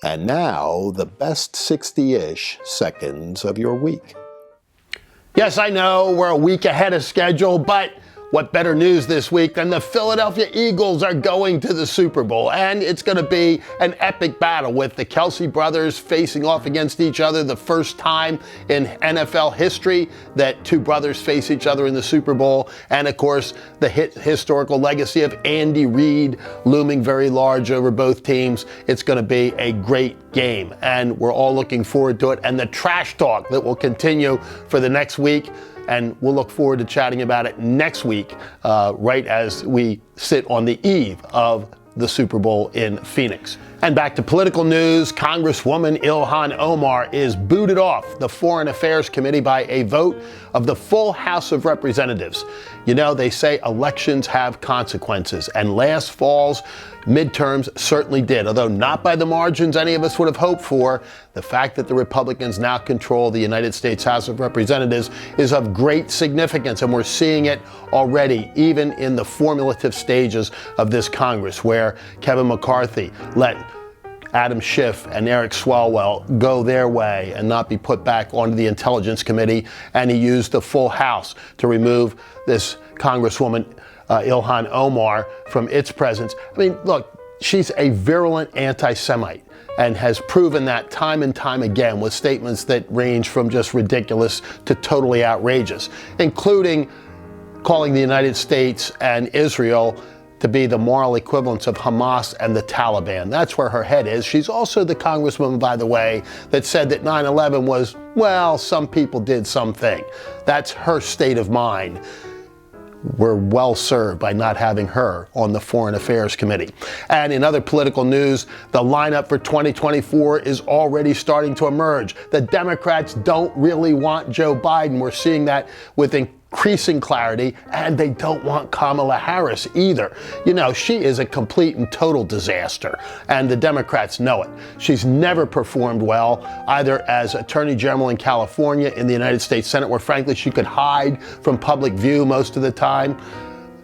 And now, the best 60-ish seconds of your week. Yes, I know we're a week ahead of schedule, but what better news this week than the Philadelphia Eagles are going to the Super Bowl, and it's going to be an epic battle with the Kelsey brothers facing off against each other, the first time in NFL history that two brothers face each other in the Super Bowl, and of course the historical legacy of Andy Reid looming very large over both teams. It's going to be a great game, and we're all looking forward to it, and the trash talk that will continue for the next week. And we'll look forward to chatting about it next week, right as we sit on the eve of the Super Bowl in Phoenix. And back to political news, Congresswoman Ilhan Omar is booted off the Foreign Affairs Committee by a vote of the full House of Representatives. You know, they say elections have consequences, and last fall's midterms certainly did, although not by the margins any of us would have hoped for. The fact that the Republicans now control the United States House of Representatives is of great significance, and we're seeing it already, even in the formulative stages of this Congress, where Kevin McCarthy let Adam Schiff and Eric Swalwell go their way and not be put back onto the Intelligence Committee, and he used the full House to remove this Congresswoman Ilhan Omar from its presence. I mean, look, she's a virulent anti-Semite and has proven that time and time again with statements that range from just ridiculous to totally outrageous, including calling the United States and Israel to be the moral equivalents of Hamas and the Taliban. That's where her head is. She's also the congresswoman, by the way, that said that 9/11 was, well, some people did something. That's her state of mind. We're well served by not having her on the Foreign Affairs Committee. And in other political news, the lineup for 2024 is already starting to emerge. The Democrats don't really want Joe Biden. We're seeing that with increasing clarity, and they don't want Kamala Harris either. You know, she is a complete and total disaster, and the Democrats know it. She's never performed well, either as Attorney General in California, in the United States Senate, where frankly she could hide from public view most of the time,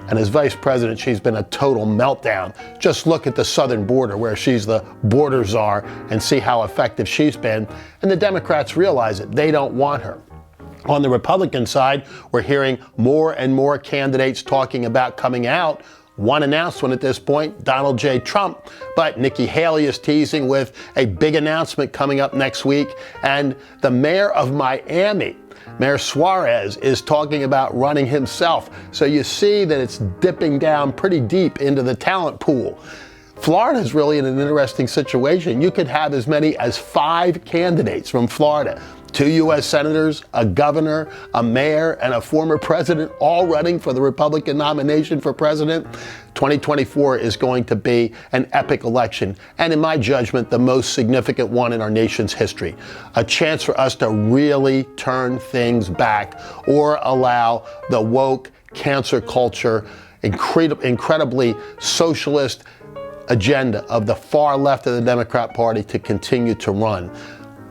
and as Vice President, she's been a total meltdown. Just look at the southern border, where she's the border czar, and see how effective she's been, and the Democrats realize it. They don't want her. On the Republican side, we're hearing more and more candidates talking about coming out. One announced one at this point, Donald J. Trump, but Nikki Haley is teasing with a big announcement coming up next week, and the mayor of Miami, Mayor Suarez, is talking about running himself. So you see that it's dipping down pretty deep into the talent pool. Florida is really in an interesting situation. You could have as many as 5 candidates from Florida. 2 U.S. senators, a governor, a mayor, and a former president, all running for the Republican nomination for president. 2024 is going to be an epic election, and in my judgment, the most significant one in our nation's history. A chance for us to really turn things back or allow the woke, cancer culture, incredibly socialist agenda of the far left of the Democrat Party to continue to run.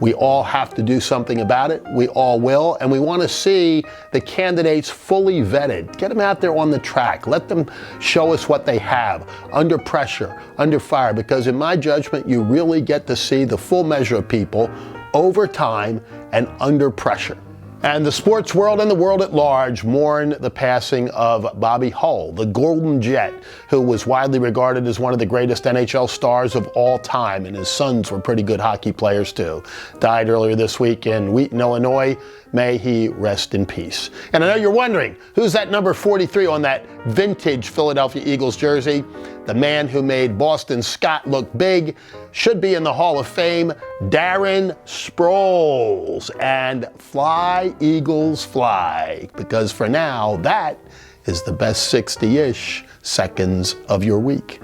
We all have to do something about it. We all will. And we want to see the candidates fully vetted. Get them out there on the track. Let them show us what they have under pressure, under fire, because in my judgment, you really get to see the full measure of people over time and under pressure. And the sports world and the world at large mourn the passing of Bobby Hull, the Golden Jet, who was widely regarded as one of the greatest NHL stars of all time, and his sons were pretty good hockey players too. Died earlier this week in Wheaton, Illinois. May he rest in peace. And I know you're wondering, who's that number 43 on that vintage Philadelphia Eagles jersey? The man who made Boston Scott look big, should be in the Hall of Fame, Darren Sproles. And fly, Eagles, fly. Because for now, that is the best 60-ish seconds of your week.